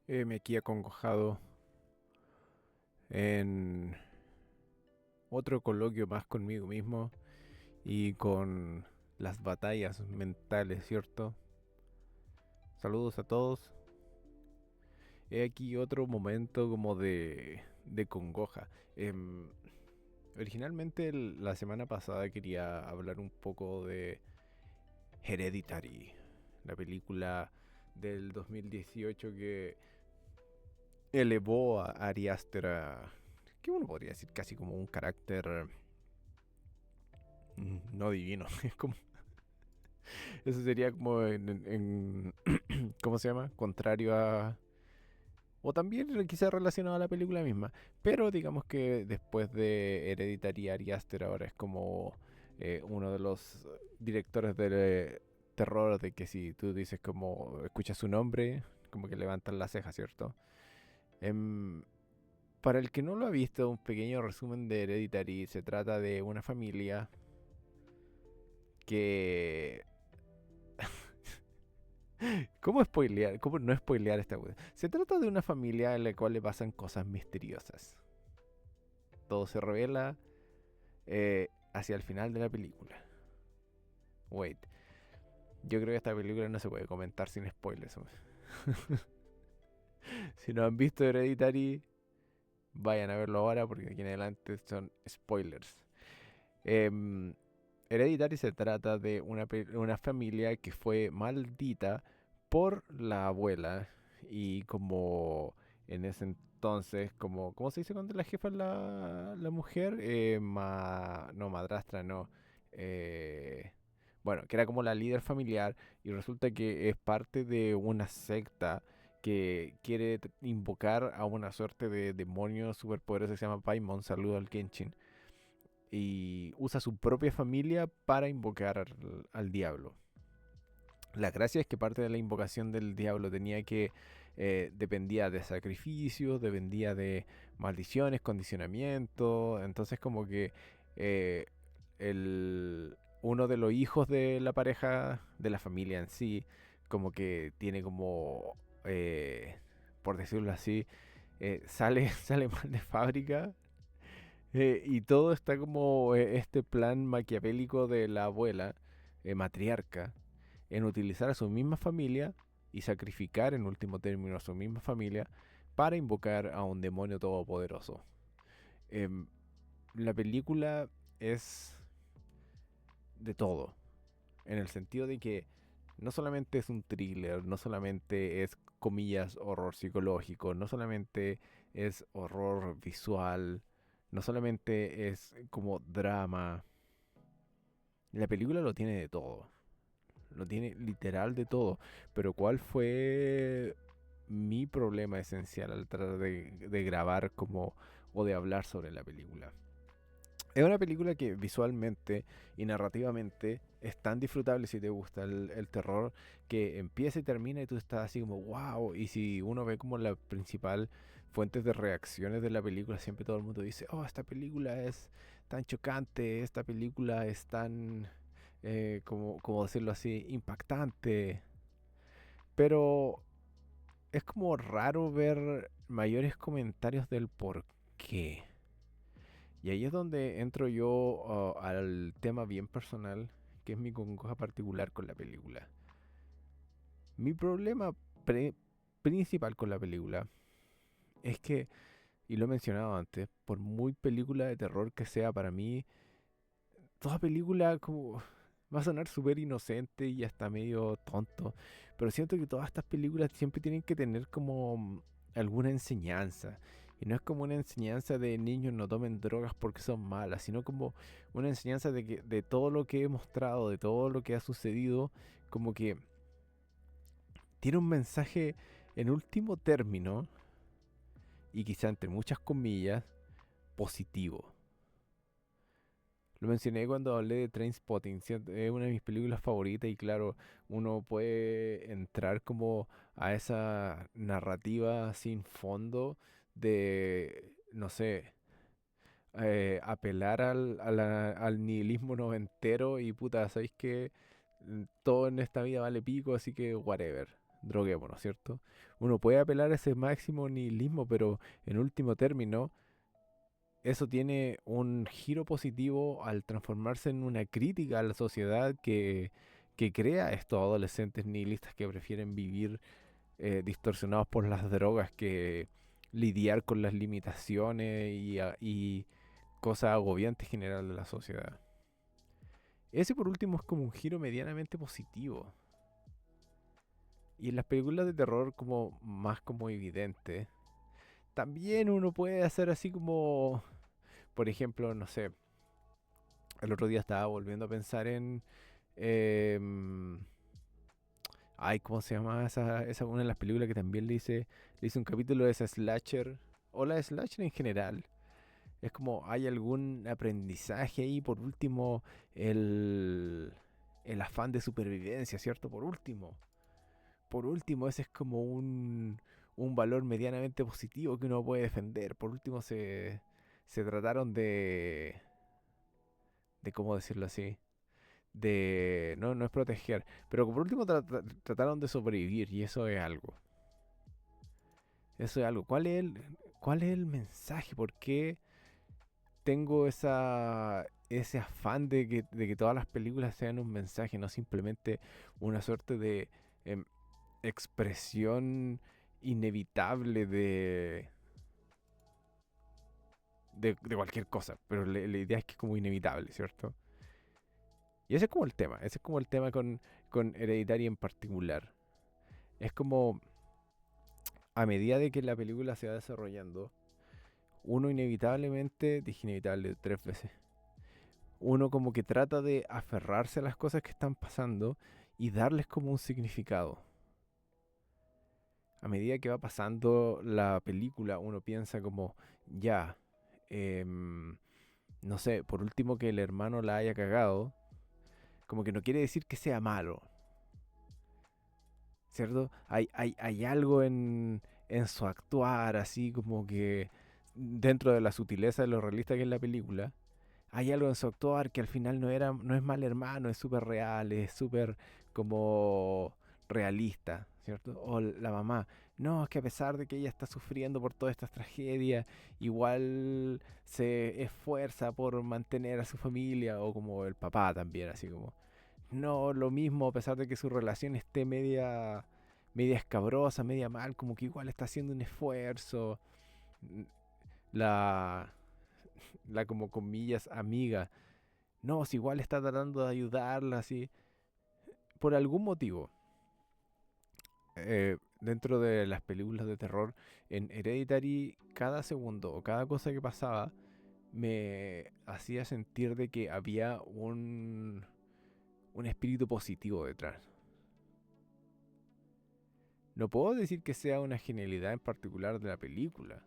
Me aquí acongojado en otro coloquio más conmigo mismo y con las batallas mentales, ¿cierto? Saludos a todos. He aquí otro momento como de congoja. Originalmente la semana pasada quería hablar un poco de Hereditary, la película del 2018 que elevó a Ari Aster a, que uno podría decir casi como un carácter no divino. Es como, eso sería como ¿cómo se llama? Contrario a... O también quizás relacionado a la película misma. Pero digamos que después de Hereditary, Ari Aster ahora es como uno de los directores del terror de que si tú dices como escuchas su nombre, como que levantan la ceja, ¿cierto? Em, para el que no lo ha visto, un pequeño resumen de Hereditary. Se trata de una familia que... ¿Cómo spoilear? ¿Cómo no spoilear esta wea? Se trata de una familia en la cual le pasan cosas misteriosas. Todo se revela hacia el final de la película. Wait, yo creo que esta película no se puede comentar sin spoilers. Si no han visto Hereditary, vayan a verlo ahora porque de aquí en adelante son spoilers. Em, Hereditary se trata de una familia que fue maldita por la abuela y como en ese entonces, como, ¿cómo se dice cuando la jefa es la mujer? No, madrastra, no. Eh, bueno, que era como la líder familiar y resulta que es parte de una secta que quiere invocar a una suerte de demonio superpoderoso que se llama Paimon, saludo al Kenshin, y usa su propia familia para invocar al diablo. La gracia es que parte de la invocación del diablo tenía que dependía de sacrificios, dependía de maldiciones, condicionamiento. Entonces como que eh, uno de los hijos de la pareja, de la familia en sí, como que tiene como, por decirlo así, sale mal de fábrica y todo está como este plan maquiavélico de la abuela, matriarca, en utilizar a su misma familia y sacrificar en último término a su misma familia para invocar a un demonio todopoderoso. Em, la película es de todo, en el sentido de que no solamente es un thriller, no solamente es comillas horror psicológico, no solamente es horror visual, no solamente es como drama. La película lo tiene de todo, lo tiene literal de todo. Pero ¿cuál fue mi problema esencial al tratar de grabar como o de hablar sobre la película? Es una película que visualmente y narrativamente es tan disfrutable si te gusta el terror, que empieza y termina y tú estás así como wow. Y si uno ve como la principal fuentes de reacciones de la película, siempre todo el mundo dice, oh, esta película es tan chocante, esta película es tan, como decirlo así, impactante. Pero es como raro ver mayores comentarios del por qué. Y ahí es donde entro yo al tema bien personal, que es mi congoja particular con la película. Mi problema pre- principal con la película es que, y lo he mencionado antes, por muy película de terror que sea para mí, toda película como va a sonar súper inocente y hasta medio tonto, pero siento que todas estas películas siempre tienen que tener como alguna enseñanza. Y no es como una enseñanza de niños no tomen drogas porque son malas, sino como una enseñanza de que de todo lo que he mostrado, de todo lo que ha sucedido, como que tiene un mensaje en último término, y quizá entre muchas comillas, positivo. Lo mencioné cuando hablé de Trainspotting, es una de mis películas favoritas y claro, uno puede entrar como a esa narrativa sin fondo de, no sé, apelar al nihilismo noventero y puta, ¿sabéis que todo en esta vida vale pico, así que whatever? droguémonos, ¿cierto? Uno puede apelar a ese máximo nihilismo, pero en último término, eso tiene un giro positivo al transformarse en una crítica a la sociedad que crea estos adolescentes nihilistas que prefieren vivir distorsionados por las drogas que lidiar con las limitaciones y cosas agobiantes generales de la sociedad. Ese por último es como un giro medianamente positivo. Y en las películas de terror como más como evidente, también uno puede hacer así como, por ejemplo, no sé, el otro día estaba volviendo a pensar en... em, ay, ¿cómo se llama esa una de las películas que también le hice un capítulo de esa slasher? O la slasher en general. Es como, ¿hay algún aprendizaje ahí? Por último, el, el afán de supervivencia, ¿cierto? Por último, ese es como un valor medianamente positivo que uno puede defender. Por último, se trataron de, ¿cómo decirlo así? No, no es proteger, pero por último trataron de sobrevivir y eso es algo. Eso es algo. ¿Cuál es el mensaje? ¿Por qué tengo ese afán de que todas las películas sean un mensaje, no simplemente una suerte de em, expresión inevitable de cualquier cosa? Pero la idea es que es como inevitable, ¿cierto? Y ese es como el tema, ese es como el tema con Hereditary en particular. Es como a medida de que la película se va desarrollando, uno inevitablemente, dije inevitable 3 veces, uno como que trata de aferrarse a las cosas que están pasando y darles como un significado. A medida que va pasando la película, uno piensa como, ya, em, no sé, por último que el hermano la haya cagado, como que no quiere decir que sea malo, ¿cierto? Hay algo en su actuar, así como que dentro de la sutileza de lo realista que es la película, hay algo en su actuar que al final no es mal hermano, es súper real, es súper como realista, ¿cierto? O la mamá, no, es que a pesar de que ella está sufriendo por todas estas tragedias, igual se esfuerza por mantener a su familia, o como el papá también, así como, no, lo mismo, a pesar de que su relación esté media escabrosa, media mal, como que igual está haciendo un esfuerzo. La, la como comillas amiga, no, si igual está tratando de ayudarla, así, por algún motivo. Dentro de las películas de terror, en Hereditary, cada segundo o cada cosa que pasaba me hacía sentir de que había un espíritu positivo detrás. No puedo decir que sea una genialidad en particular de la película,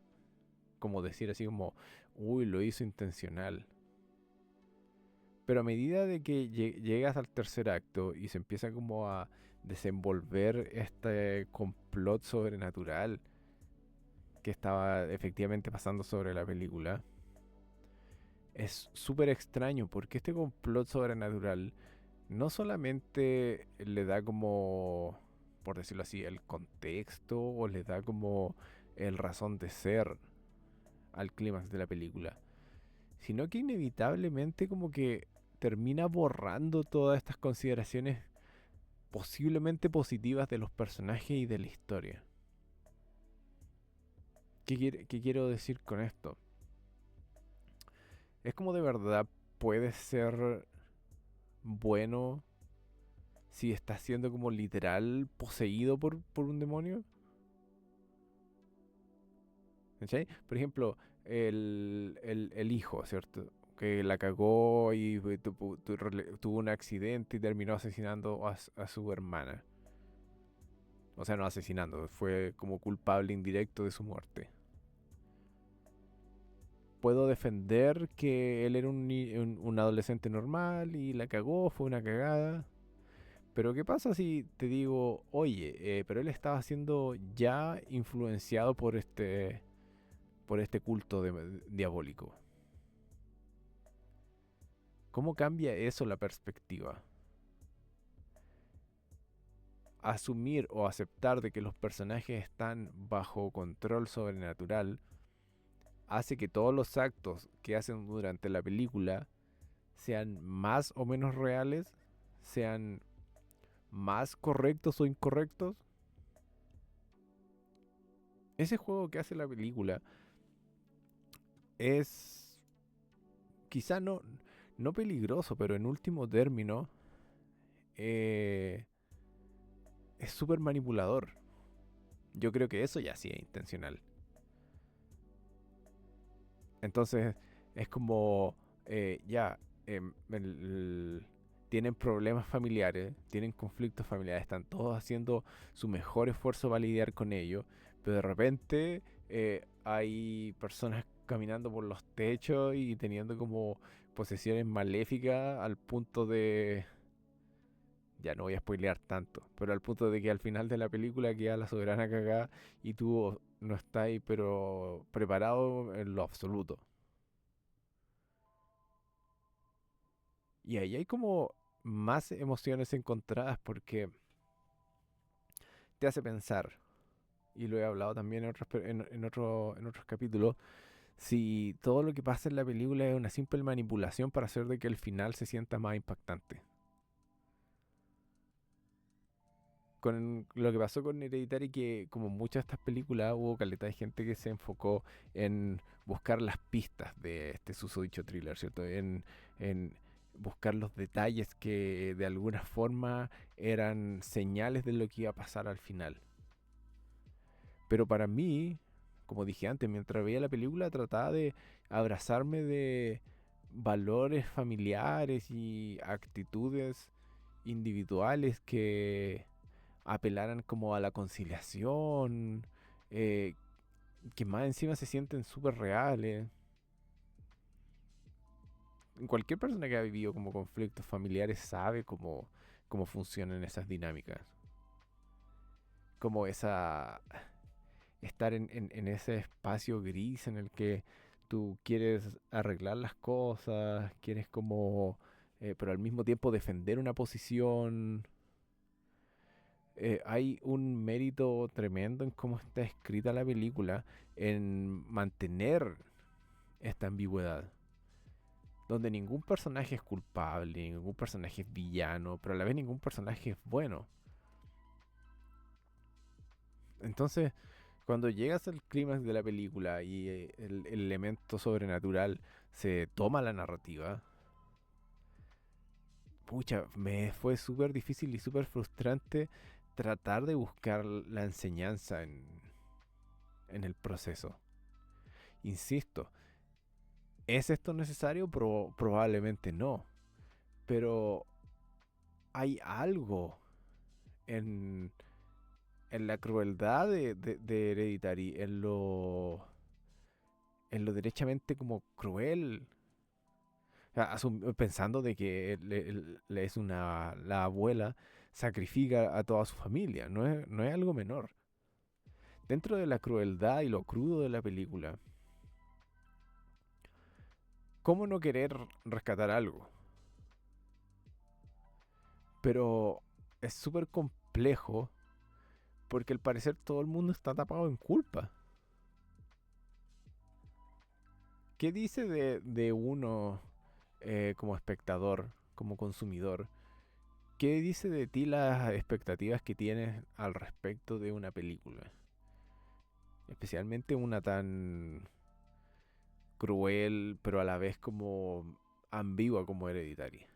como decir así como, uy, lo hizo intencional. Pero a medida de que llegas al tercer acto y se empieza como a desenvolver este complot sobrenatural que estaba efectivamente pasando sobre la película, es súper extraño porque este complot sobrenatural no solamente le da como, por decirlo así, el contexto o le da como el razón de ser al clímax de la película, sino que inevitablemente como que termina borrando todas estas consideraciones posiblemente positivas de los personajes y de la historia. ¿Qué quiero decir con esto? Es como de verdad puede ser bueno si está siendo como literal poseído por un demonio. ¿Cachai? Por ejemplo, el hijo, ¿cierto? Que la cagó y tuvo un accidente y terminó asesinando a su hermana. O sea, no asesinando, fue como culpable indirecto de su muerte. Puedo defender que él era un adolescente normal y la cagó, fue una cagada. Pero ¿qué pasa si te digo, oye, pero él estaba siendo ya influenciado por este culto diabólico? ¿Cómo cambia eso la perspectiva? asumir o aceptar de que los personajes están bajo control sobrenatural hace que todos los actos que hacen durante la película sean más o menos reales, sean más correctos o incorrectos. Ese juego que hace la película es quizá no peligroso, pero en último término eh, es súper manipulador. Yo creo que eso ya sí es intencional. Entonces es como, ya, tienen problemas familiares, tienen conflictos familiares, están todos haciendo su mejor esfuerzo para lidiar con ello, pero de repente hay personas caminando por los techos y teniendo como posesiones maléficas al punto de... Ya no voy a spoilear tanto, pero al punto de que al final de la película queda la soberana cagada y tú no estás ahí, pero preparado en lo absoluto. Y ahí hay como más emociones encontradas porque te hace pensar, y lo he hablado también en en otros capítulos, si todo lo que pasa en la película es una simple manipulación para hacer de que el final se sienta más impactante. Con lo que pasó con Hereditary, que como muchas de estas películas hubo caleta de gente que se enfocó en buscar las pistas de este susodicho thriller, ¿cierto? En buscar los detalles que de alguna forma eran señales de lo que iba a pasar al final. Pero para mí, como dije antes, mientras veía la película trataba de abrazarme de valores familiares y actitudes individuales que apelaran como a la conciliación, eh, que más encima se sienten súper reales. Cualquier persona que ha vivido como conflictos familiares sabe cómo funcionan esas dinámicas. Como esa... estar en ese espacio gris en el que tú quieres arreglar las cosas, quieres como... pero al mismo tiempo defender una posición. Hay un mérito tremendo en cómo está escrita la película, en mantener esta ambigüedad, donde ningún personaje es culpable, ningún personaje es villano, pero a la vez ningún personaje es bueno. Entonces, cuando llegas al clímax de la película y el elemento sobrenatural se toma la narrativa, pucha, me fue súper difícil y súper frustrante tratar de buscar la enseñanza en el proceso. Insisto, ¿es esto necesario? Probablemente no. Pero hay algo en, en la crueldad de Hereditary, en lo derechamente como cruel. O sea, pensando de que le es la abuela sacrifica a toda su familia. No es algo menor. Dentro de la crueldad y lo crudo de la película, ¿cómo no querer rescatar algo? Pero es súper complejo porque al parecer todo el mundo está tapado en culpa. ¿Qué dice de uno como espectador, como consumidor? ¿Qué dice de ti las expectativas que tienes al respecto de una película? Especialmente una tan cruel, pero a la vez como ambigua como Hereditary.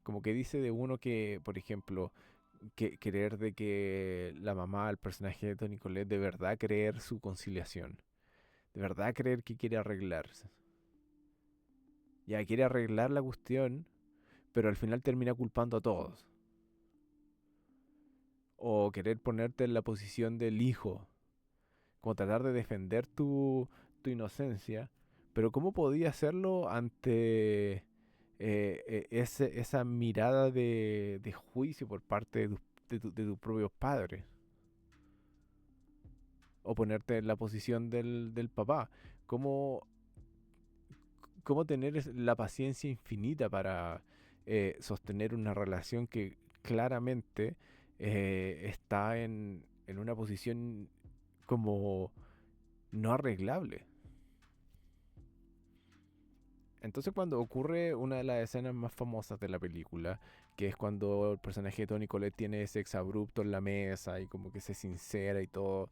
Como que dice de uno que, por ejemplo, que querer de que la mamá, el personaje de Toni Collette, de verdad creer su conciliación. De verdad creer que quiere arreglarse. Ya quiere arreglar la cuestión, pero al final termina culpando a todos. O querer ponerte en la posición del hijo, como tratar de defender tu inocencia, pero ¿cómo podía hacerlo ante esa mirada de juicio por parte de tus propios padres? O ponerte en la posición del papá. ¿Cómo, cómo tener la paciencia infinita para sostener una relación que claramente está en una posición como no arreglable. Entonces cuando ocurre una de las escenas más famosas de la película, que es cuando el personaje de Toni Collette tiene ese exabrupto en la mesa y como que se sincera y todo,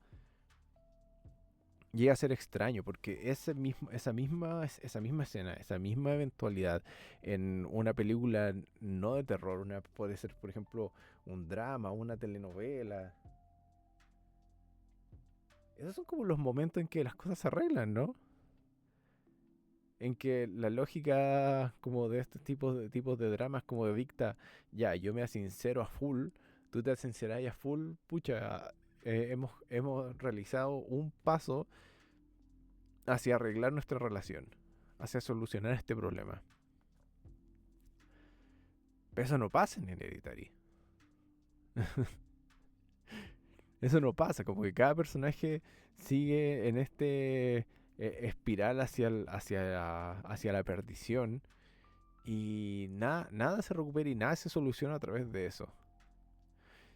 llega a ser extraño porque esa misma escena, esa misma eventualidad en una película no de terror, puede ser por ejemplo un drama, una telenovela. Esos son como los momentos en que las cosas se arreglan, ¿no? En que la lógica como de estos tipos de dramas como de dicta, ya, yo me sincero a full, tú te sincerás a full, pucha, hemos realizado un paso hacia arreglar nuestra relación, hacia solucionar este problema. Pero eso no pasa en Hereditary. Eso no pasa, como que cada personaje sigue en este espiral hacia la perdición y nada se recupera y nada se soluciona a través de eso.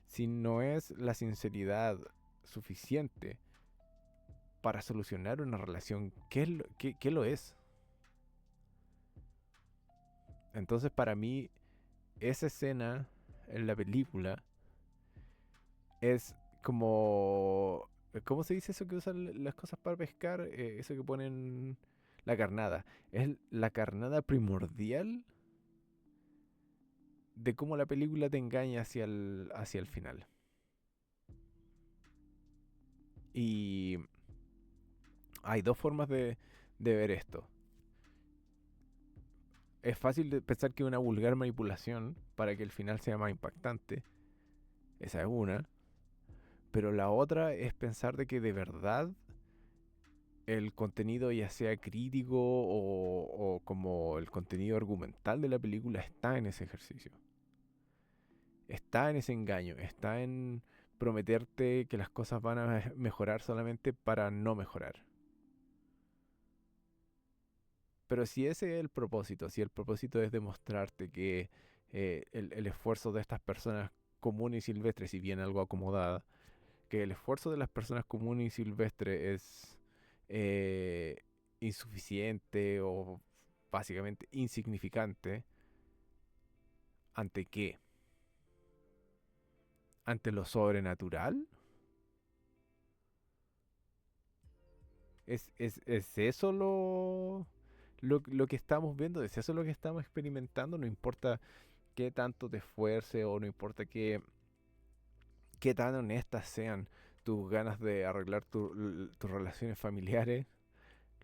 Si no es la sinceridad suficiente para solucionar una relación, ¿qué lo es? Entonces para mí esa escena en la película es como... ¿Cómo se dice eso que usan las cosas para pescar? Eso que ponen la carnada. Es la carnada primordial de cómo la película te engaña hacia el final. Y hay dos formas de ver esto. Es fácil de pensar que es una vulgar manipulación para que el final sea más impactante. Esa es una. Pero la otra es pensar de que de verdad el contenido, ya sea crítico o como el contenido argumental de la película, está en ese ejercicio. Está en ese engaño. Está en prometerte que las cosas van a mejorar solamente para no mejorar. Pero si ese es el propósito, si el propósito es demostrarte que el esfuerzo de estas personas comunes y silvestres, si bien algo acomodada, que el esfuerzo de las personas comunes y silvestres es eh, insuficiente o básicamente insignificante, ¿ante qué? ¿Ante lo sobrenatural? ¿Es eso lo que estamos viendo? ¿Es eso lo que estamos experimentando? No importa qué tanto te esfuerces o no importa qué tan honestas sean tus ganas de arreglar tus relaciones familiares,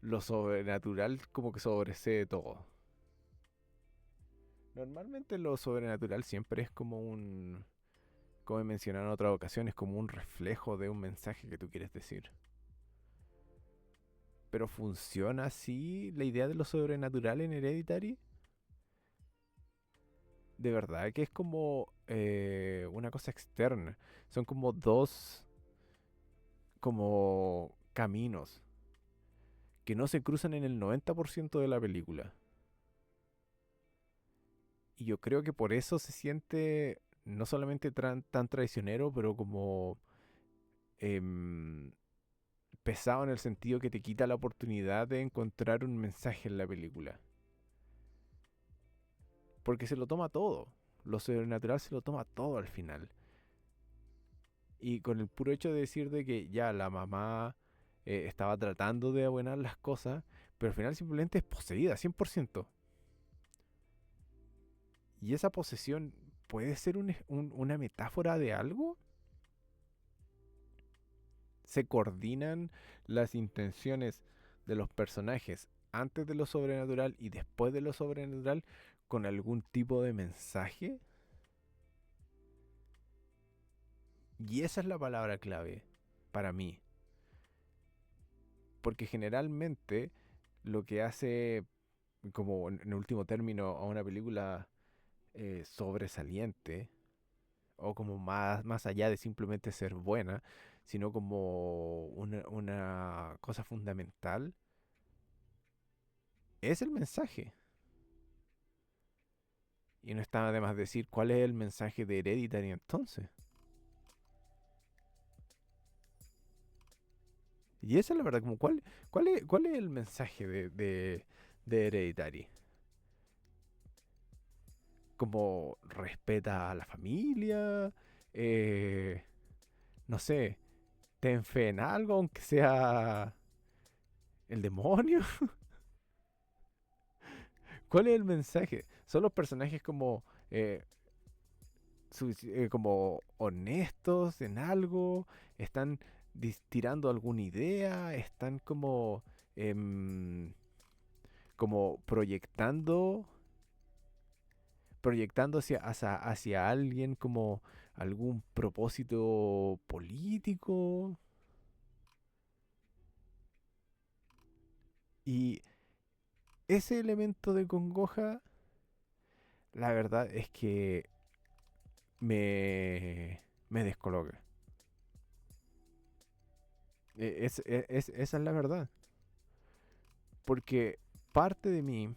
lo sobrenatural como que sobresee todo. Normalmente lo sobrenatural siempre es como como he mencionado en otras ocasiones, como un reflejo de un mensaje que tú quieres decir. Pero ¿funciona así la idea de lo sobrenatural en Hereditary? De verdad que es como una cosa externa. Son como dos como caminos que no se cruzan en el 90% de la película. Y yo creo que por eso se siente no solamente tan traicionero, pero como em, pesado en el sentido que te quita la oportunidad de encontrar un mensaje en la película. Porque se lo toma todo. Lo sobrenatural se lo toma todo al final. Y con el puro hecho de decir de que ya la mamá estaba tratando de abuenar las cosas, pero al final simplemente es poseída, 100%. ¿Y esa posesión puede ser una metáfora de algo? ¿Se coordinan las intenciones de los personajes antes de lo sobrenatural y después de lo sobrenatural con algún tipo de mensaje? Y esa es la palabra clave para mí. Porque generalmente lo que hace, como en último término, a una película sobresaliente, o como más allá de simplemente ser buena, sino como una cosa fundamental, es el mensaje. Y no está de más decir cuál es el mensaje de Hereditary entonces. Y esa es la verdad, como cuál es el mensaje de Hereditary. Como respeta a la familia, eh, no sé, ten fe en algo, aunque sea el demonio. ¿Cuál es el mensaje? ¿Son los personajes como, como honestos en algo? ¿Están tirando alguna idea? ¿Están em, como proyectando hacia alguien como algún propósito político? Y ese elemento de congoja, la verdad es que me descoloca. Esa es la verdad. Porque parte de mí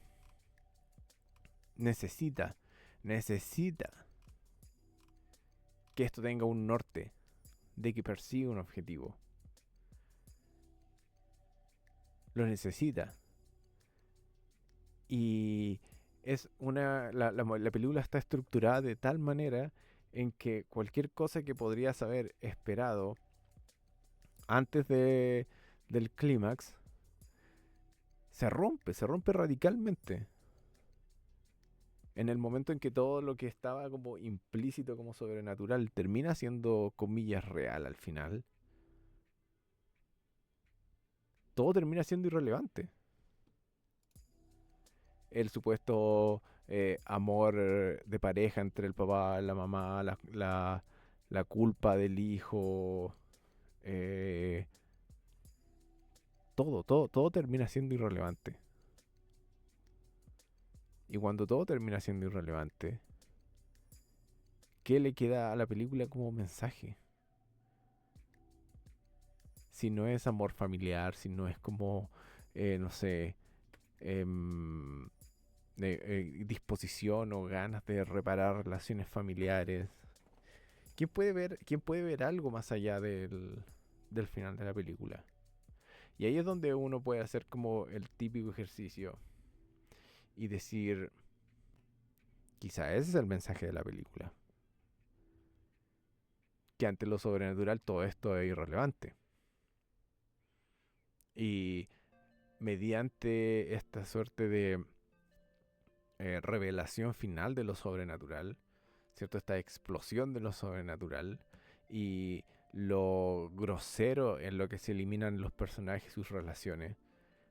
necesita, necesita que esto tenga un norte, de que persiga un objetivo. Lo necesita. Y la película está estructurada de tal manera en que cualquier cosa que podrías haber esperado antes del clímax se rompe radicalmente. En el momento en que todo lo que estaba como implícito como sobrenatural termina siendo comillas real al final, todo termina siendo irrelevante. El supuesto amor de pareja entre el papá y la mamá, la culpa del hijo, eh, todo termina siendo irrelevante. Y cuando todo termina siendo irrelevante, ¿qué le queda a la película como mensaje? Si no es amor familiar, si no es como, no sé, em, disposición o ganas de reparar relaciones familiares. ¿Quién puede ver algo más allá del final de la película? Y ahí es donde uno puede hacer como el típico ejercicio y decir, quizá ese es el mensaje de la película. Que ante lo sobrenatural todo esto es irrelevante. Y mediante esta suerte de revelación final de lo sobrenatural, ¿cierto? Esta explosión de lo sobrenatural y lo grosero en lo que se eliminan los personajes y sus relaciones,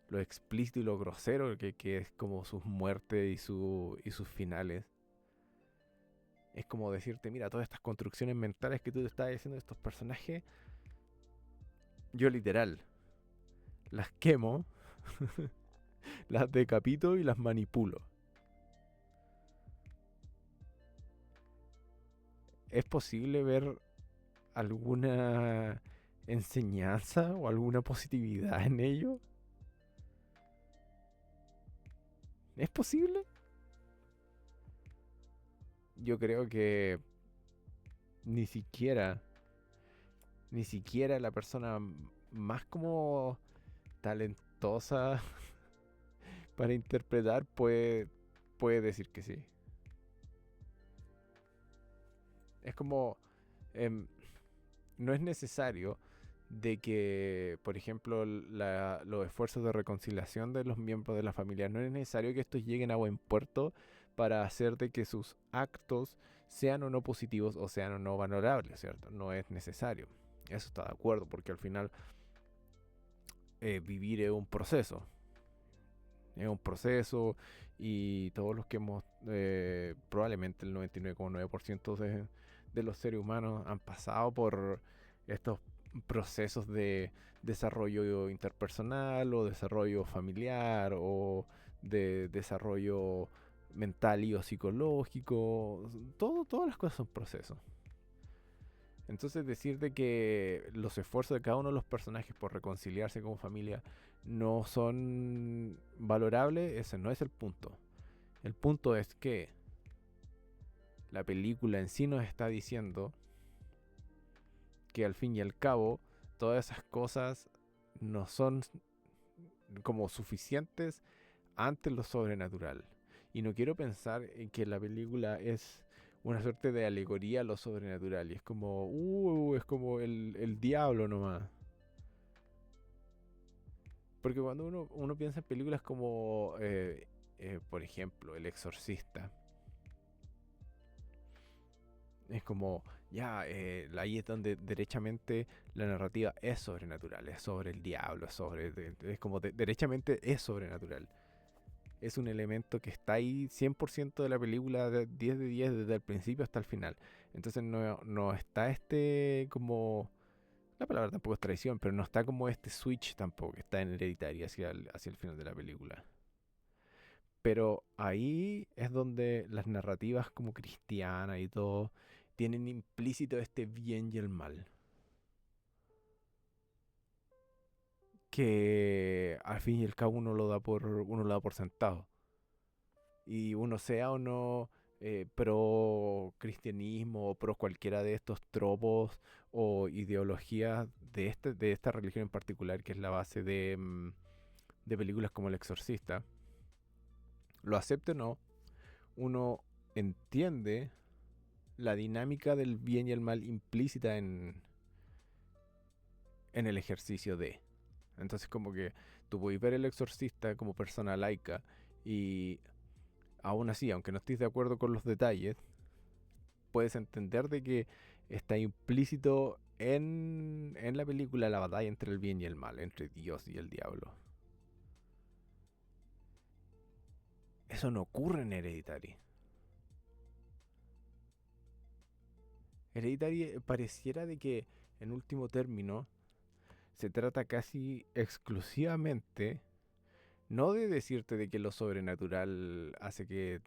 lo explícito y lo grosero que es como sus muertes y sus finales. Es como decirte, mira, todas estas construcciones mentales que tú te estás haciendo de estos personajes, yo literal, las quemo, las decapito y las manipulo. ¿Es posible ver alguna enseñanza o alguna positividad en ello? ¿Es posible? Yo creo que ni siquiera, ni siquiera la persona más como talentosa para interpretar puede decir que sí. Es como, em, no es necesario de que, por ejemplo, los esfuerzos de reconciliación de los miembros de la familia, no es necesario que estos lleguen a buen puerto para hacer de que sus actos sean o no positivos o sean o no valorables, ¿cierto? No es necesario. Eso está de acuerdo, porque al final vivir es un proceso. Es un proceso y todos los que hemos, probablemente el 99,9% de los seres humanos han pasado por estos procesos de desarrollo interpersonal o desarrollo familiar o de desarrollo mental y o psicológico. Todas las cosas son procesos. Entonces decir de que los esfuerzos de cada uno de los personajes por reconciliarse como familia no son valorables, ese no es el punto. El punto es que la película en sí nos está diciendo que al fin y al cabo todas esas cosas no son como suficientes ante lo sobrenatural. Y no quiero pensar en que la película es una suerte de alegoría a lo sobrenatural. Y es como el diablo nomás. Porque cuando uno piensa en películas como, por ejemplo, El Exorcista, es como, ya, ahí es donde derechamente la narrativa es sobrenatural, es sobre el diablo, es como derechamente es sobrenatural. Es un elemento que está ahí 100% de la película, 10 de 10 desde el principio hasta el final. Entonces no está como... La palabra tampoco es traición, pero no está como este switch tampoco, que está en Hereditary hacia el final de la película. Pero ahí es donde las narrativas como cristianas y todo tienen implícito este bien y el mal. Que al fin y al cabo uno lo da por sentado. Y uno sea o no pro cristianismo o pro cualquiera de estos tropos o ideologías de esta religión en particular, que es la base de películas como El Exorcista, lo acepte o no, uno entiende la dinámica del bien y el mal implícita en el ejercicio de. Entonces como que tú puedes ver El Exorcista como persona laica y aún así, aunque no estés de acuerdo con los detalles, puedes entender de que está implícito en la película la batalla entre el bien y el mal, entre Dios y el diablo. Eso no ocurre en Hereditary. Hereditary pareciera de que, en último término, se trata casi exclusivamente, no de decirte de que lo sobrenatural hace que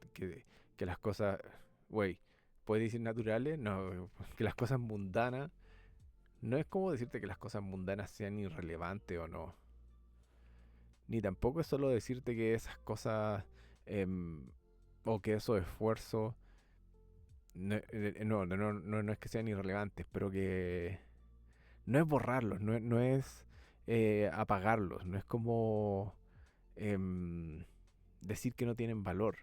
las cosas, güey, puedes decir naturales, no, que las cosas mundanas, no es como decirte que las cosas mundanas sean irrelevantes o no. Ni tampoco es solo decirte que esas cosas em, o que esos esfuerzos no es que sean irrelevantes, pero que no es borrarlos, no es apagarlos, no es como em, decir que no tienen valor.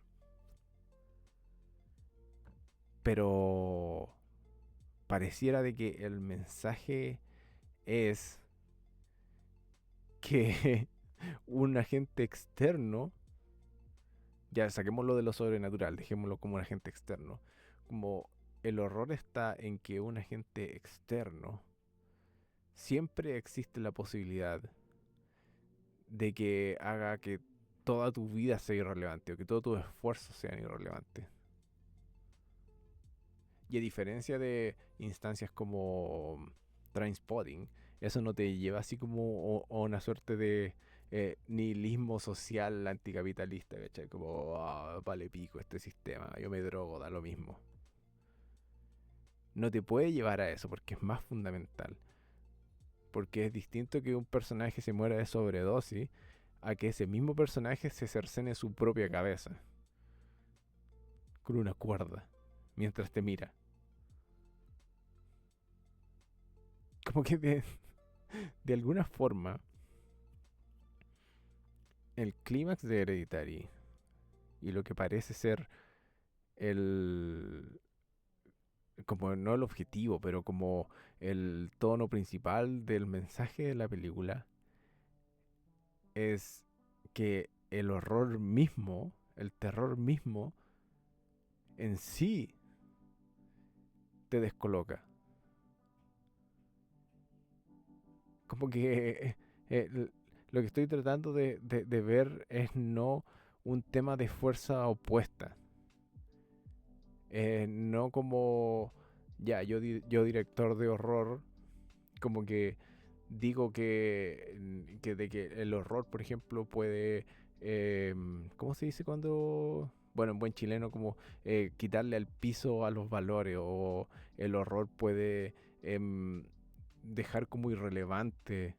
Pero pareciera de que el mensaje es que un agente externo, ya saquémoslo de lo sobrenatural, dejémoslo como un agente externo, como el horror está en que un agente externo siempre existe la posibilidad de que haga que toda tu vida sea irrelevante o que todos tus esfuerzos sean irrelevantes. Y a diferencia de instancias como Trainspotting, eso no te lleva así como a una suerte de nihilismo social anticapitalista, ¿cachai? Como, vale pico este sistema, yo me drogo, da lo mismo. No te puede llevar a eso porque es más fundamental. Porque es distinto que un personaje se muera de sobredosis a que ese mismo personaje se cercene su propia cabeza con una cuerda mientras te mira. Como que de alguna forma el clímax de Hereditary y lo que parece ser el como no el objetivo, pero como el tono principal del mensaje de la película es que el horror mismo, el terror mismo en sí te descoloca. Como que lo que estoy tratando de ver es no un tema de fuerza opuesta. No como, ya, yo director de horror, como que digo de que el horror, por ejemplo, puede, ¿cómo se dice cuando? Bueno, en buen chileno, como quitarle al piso a los valores, o el horror puede dejar como irrelevante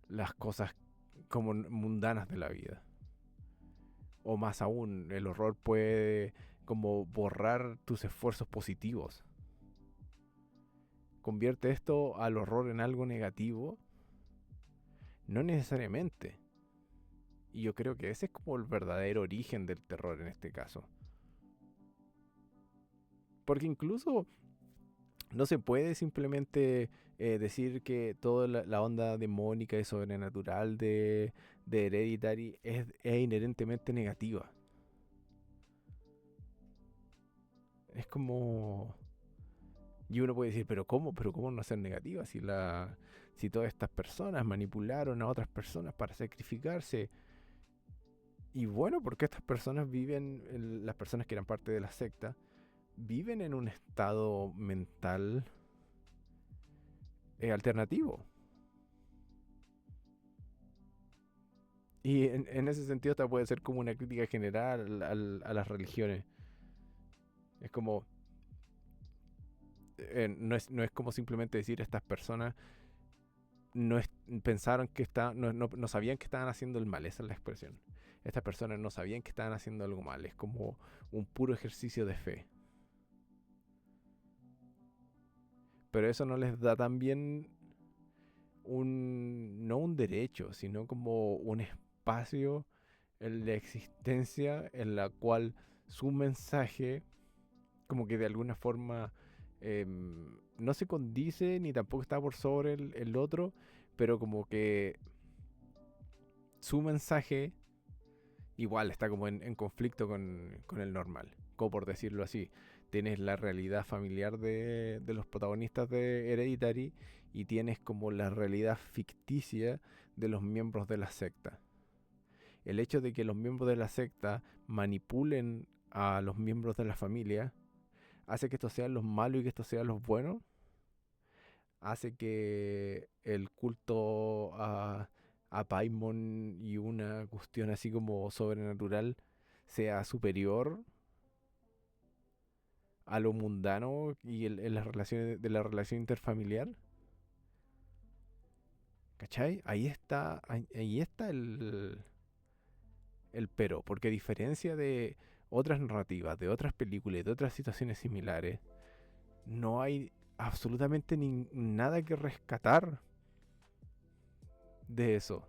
las cosas como mundanas de la vida. O más aún, el horror puede como borrar tus esfuerzos positivos. ¿Convierte esto al horror en algo negativo? No necesariamente. Y yo creo que ese es como el verdadero origen del terror en este caso. Porque incluso no se puede simplemente decir que toda la onda demónica y sobrenatural de Hereditary es inherentemente negativa. Es como... Y uno puede decir, pero ¿cómo? ¿Pero cómo no ser negativa? Si todas estas personas manipularon a otras personas para sacrificarse. Y bueno, porque estas personas viven, las personas que eran parte de la secta, viven en un estado mental alternativo. Y en ese sentido esta puede ser como una crítica general a las religiones. Es como, no es como simplemente decir estas personas pensaron que no sabían que estaban haciendo el mal, esa es la expresión. Estas personas no sabían que estaban haciendo algo mal, es como un puro ejercicio de fe. Pero eso no les da también no un derecho, sino como un espacio en la existencia en la cual su mensaje como que de alguna forma no se condice ni tampoco está por sobre el otro, pero como que su mensaje igual está como en conflicto con el normal, como por decirlo así. Tienes la realidad familiar de los protagonistas de Hereditary y tienes como la realidad ficticia de los miembros de la secta. El hecho de que los miembros de la secta manipulen a los miembros de la familia hace que estos sean los malos y que estos sean los buenos. Hace que el culto a Paimon y una cuestión así como sobrenatural sea superior a lo mundano y en las relaciones de la relación interfamiliar. ¿Cachai? Ahí está el pero, porque a diferencia de otras narrativas, de otras películas, de otras situaciones similares, no hay absolutamente nada que rescatar de eso.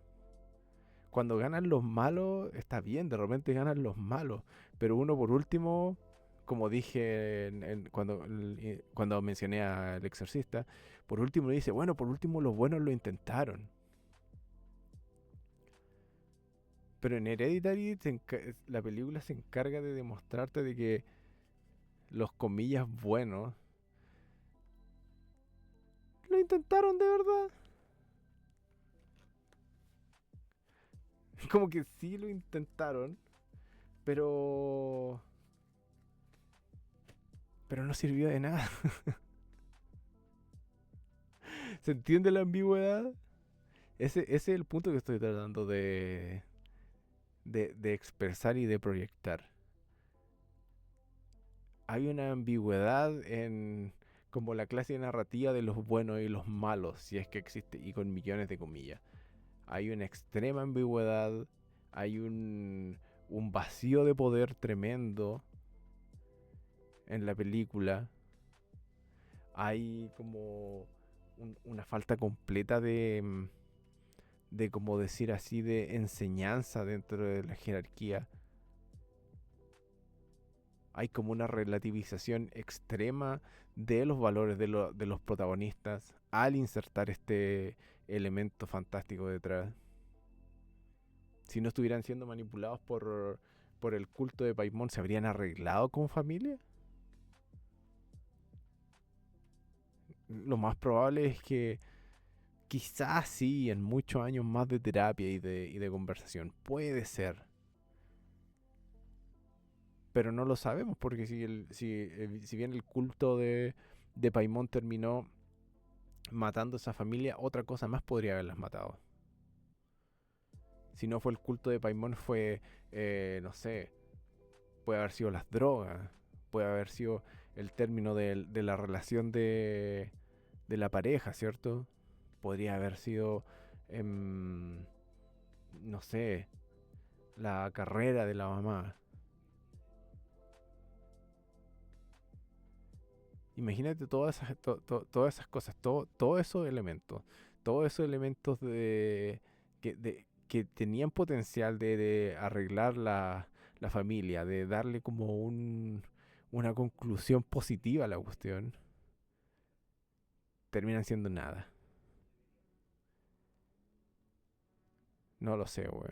Cuando ganan los malos, está bien, de repente ganan los malos, pero uno por último, como dije cuando mencioné al exorcista, por último dice, bueno, por último los buenos lo intentaron. Pero en Hereditary la película se encarga de demostrarte de que los comillas buenos lo intentaron de verdad. Como que sí lo intentaron, pero... Pero no sirvió de nada. ¿Se entiende la ambigüedad? Ese es el punto que estoy tratando de expresar y de proyectar. Hay una ambigüedad en como la clase narrativa de los buenos y los malos, si es que existe, y con millones de comillas. Hay una extrema ambigüedad, hay un vacío de poder tremendo en la película, hay como una falta completa de como decir así, de enseñanza dentro de la jerarquía. Hay como una relativización extrema de los valores de los protagonistas al insertar este elemento fantástico detrás. Si no estuvieran siendo manipulados por el culto de Paimon, ¿se habrían arreglado con familia? Lo más probable es que quizás sí, en muchos años más de terapia y de conversación. Puede ser. Pero no lo sabemos porque si bien el culto de Paimon terminó matando a esa familia, otra cosa más podría haberlas matado. Si no fue el culto de Paimon, fue, no sé, puede haber sido las drogas, puede haber sido el término de la relación de la pareja, ¿cierto? Podría haber sido, no sé, la carrera de la mamá. Imagínate todas esas cosas, todos esos elementos que tenían potencial de arreglar la familia, de darle como una conclusión positiva a la cuestión, terminan siendo nada. No lo sé, güey.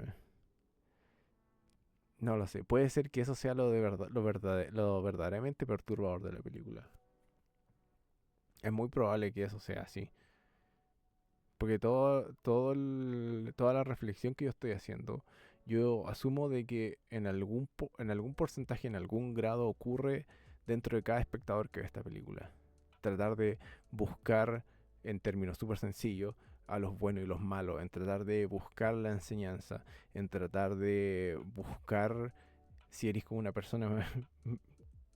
No lo sé. Puede ser que eso sea lo de verdad, lo verdaderamente perturbador de la película. Es muy probable que eso sea así. Porque toda la reflexión que yo estoy haciendo, yo asumo de que en algún porcentaje, en algún grado ocurre dentro de cada espectador que ve esta película. Tratar de buscar, en términos súper sencillos, a los buenos y los malos, en tratar de buscar la enseñanza, en tratar de buscar, si eres como una persona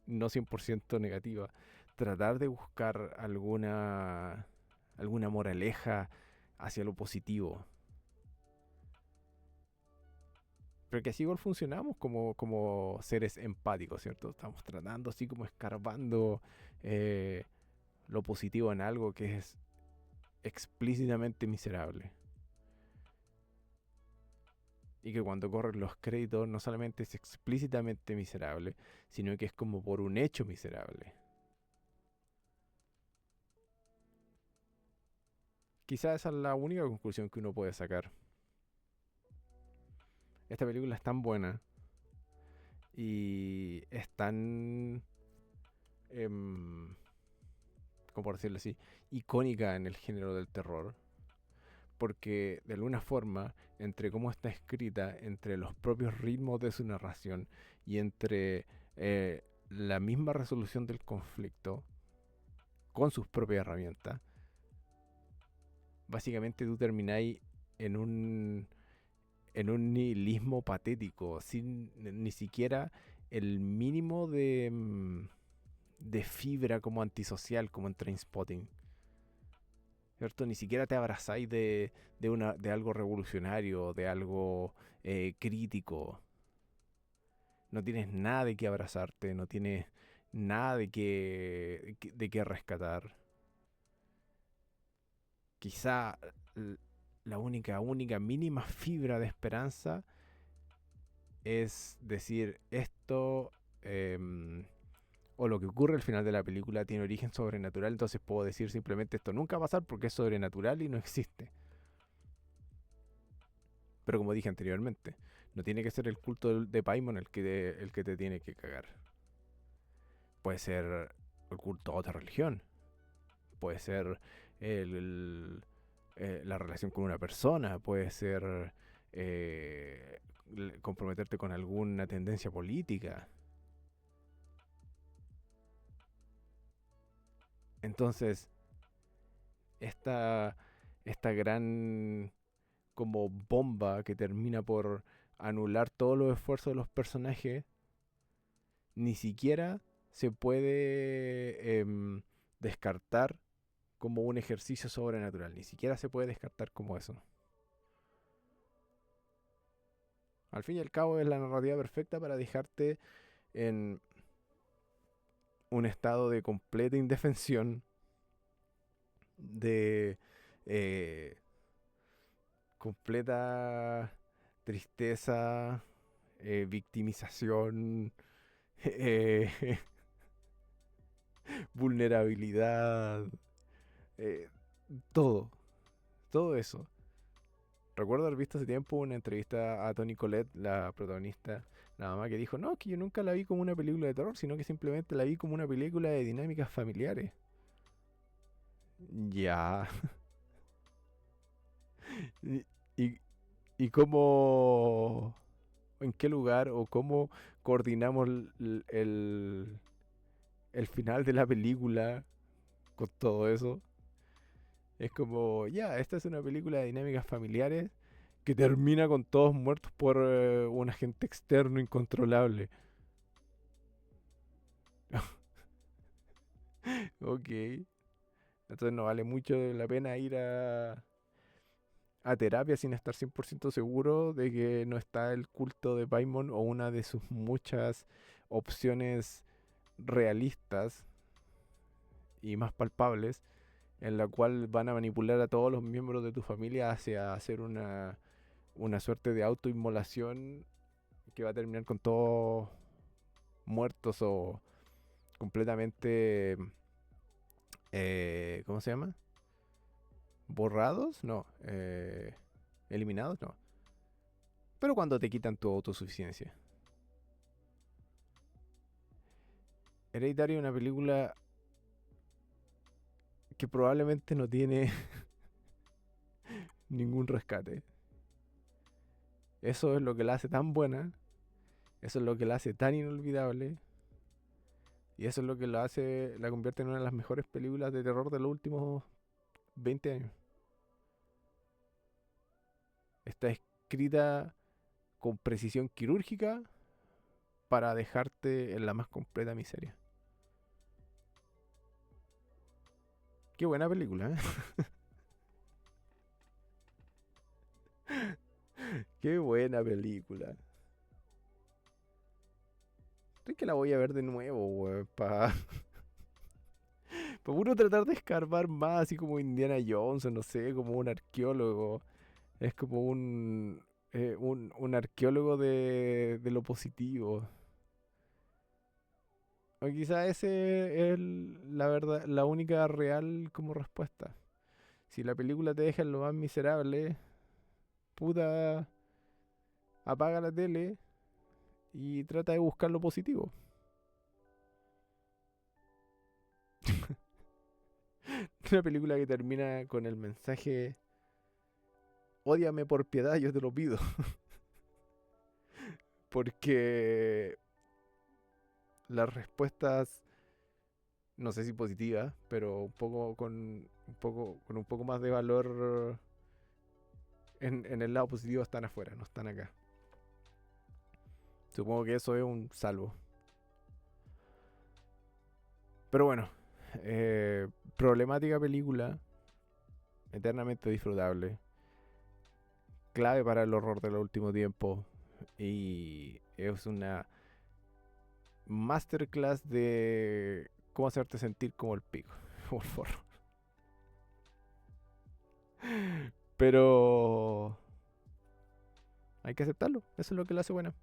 no 100% negativa, tratar de buscar alguna moraleja hacia lo positivo. Pero que así igual funcionamos como seres empáticos, ¿cierto? Estamos tratando así como escarbando eh, lo positivo en algo que es explícitamente miserable. Y que cuando corren los créditos no solamente es explícitamente miserable, sino que es como por un hecho miserable. Quizás esa es la única conclusión que uno puede sacar. Esta película es tan buena y es tan, em, ¿cómo por decirlo así?, icónica en el género del terror, porque de alguna forma, entre cómo está escrita, entre los propios ritmos de su narración y entre la misma resolución del conflicto con sus propias herramientas, básicamente tú termináis en en un nihilismo patético, sin ni siquiera el mínimo de fibra como antisocial, como en Trainspotting. ¿Cierto? Ni siquiera te abrazáis de algo revolucionario, de algo crítico. No tienes nada de qué abrazarte, no tienes nada de qué rescatar. Quizá la única mínima fibra de esperanza es decir, esto o lo que ocurre al final de la película tiene origen sobrenatural, entonces puedo decir simplemente esto nunca va a pasar porque es sobrenatural y no existe. Pero como dije anteriormente, no tiene que ser el culto de Paimon el que te tiene que cagar. Puede ser el culto a otra religión, puede ser la relación con una persona, puede ser eh, comprometerte con alguna tendencia política. Entonces, esta, esta gran como bomba que termina por anular todos los esfuerzos de los personajes, ni siquiera se puede descartar como un ejercicio sobrenatural, ni siquiera se puede descartar como eso. Al fin y al cabo es la narrativa perfecta para dejarte en un estado de completa indefensión, de eh, completa tristeza, victimización, eh, vulnerabilidad, eh, todo, todo eso. Recuerdo haber visto hace tiempo una entrevista a Toni Collette, la protagonista, la mamá, que dijo, no, que yo nunca la vi como una película de terror, sino que simplemente la vi como una película de dinámicas familiares. Ya. ¿Y, y, y cómo, en qué lugar o cómo coordinamos el final de la película con todo eso? Es como, ya, esta es una película de dinámicas familiares que termina con todos muertos por un agente externo incontrolable. Ok. Entonces no vale mucho la pena ir a terapia sin estar 100% seguro de que no está el culto de Paimon o una de sus muchas opciones realistas y más palpables, en la cual van a manipular a todos los miembros de tu familia hacia hacer una suerte de autoinmolación que va a terminar con todos muertos o completamente, ¿cómo se llama? ¿Borrados? No. ¿Eliminados? No. Pero cuando te quitan tu autosuficiencia. Hereditary es una película que probablemente no tiene ningún rescate. Eso es lo que la hace tan buena. Eso es lo que la hace tan inolvidable. Y eso es lo que la convierte en una de las mejores películas de terror de los últimos 20 años. Está escrita con precisión quirúrgica para dejarte en la más completa miseria. Qué buena película, ¿eh? Qué buena película. Estoy que la voy a ver de nuevo, weón, para puro tratar de escarbar más, así como Indiana Jones, o no sé, como un arqueólogo. Es como un arqueólogo de lo positivo. O quizá ese es la verdad, la única real como respuesta. Si la película te deja en lo más miserable, puta, apaga la tele y trata de buscar lo positivo. Una película que termina con el mensaje: ódiame por piedad, yo te lo pido. Porque las respuestas, no sé si positivas, pero con un poco más de valor en el lado positivo están afuera, no están acá. Supongo que eso es un salvo. Pero bueno, problemática película, eternamente disfrutable, clave para el horror de los últimos tiempos y es una masterclass de cómo hacerte sentir como el pico, como el forro. Pero hay que aceptarlo, eso es lo que lo hace buena.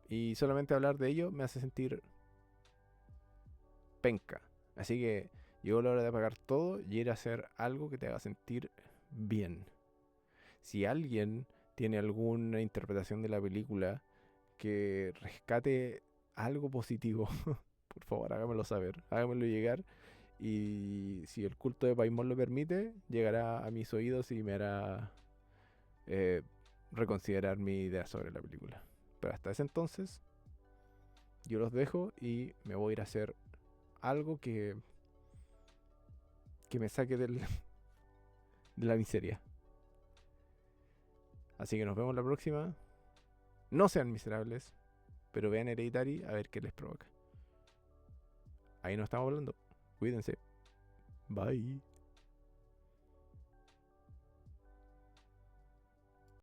Y solamente hablar de ello me hace sentir penca. Así que llegó la hora de apagar todo y ir a hacer algo que te haga sentir bien. Si alguien tiene alguna interpretación de la película que rescate algo positivo, por favor hágamelo saber, hágamelo llegar. Y si el culto de Paimon lo permite, llegará a mis oídos y me hará eh, reconsiderar mi idea sobre la película. Pero hasta ese entonces, yo los dejo y me voy a ir a hacer algo que me saque de la miseria. Así que nos vemos la próxima. No sean miserables, pero vean Hereditary a ver qué les provoca. Ahí nos estamos hablando. Cuídense. Bye.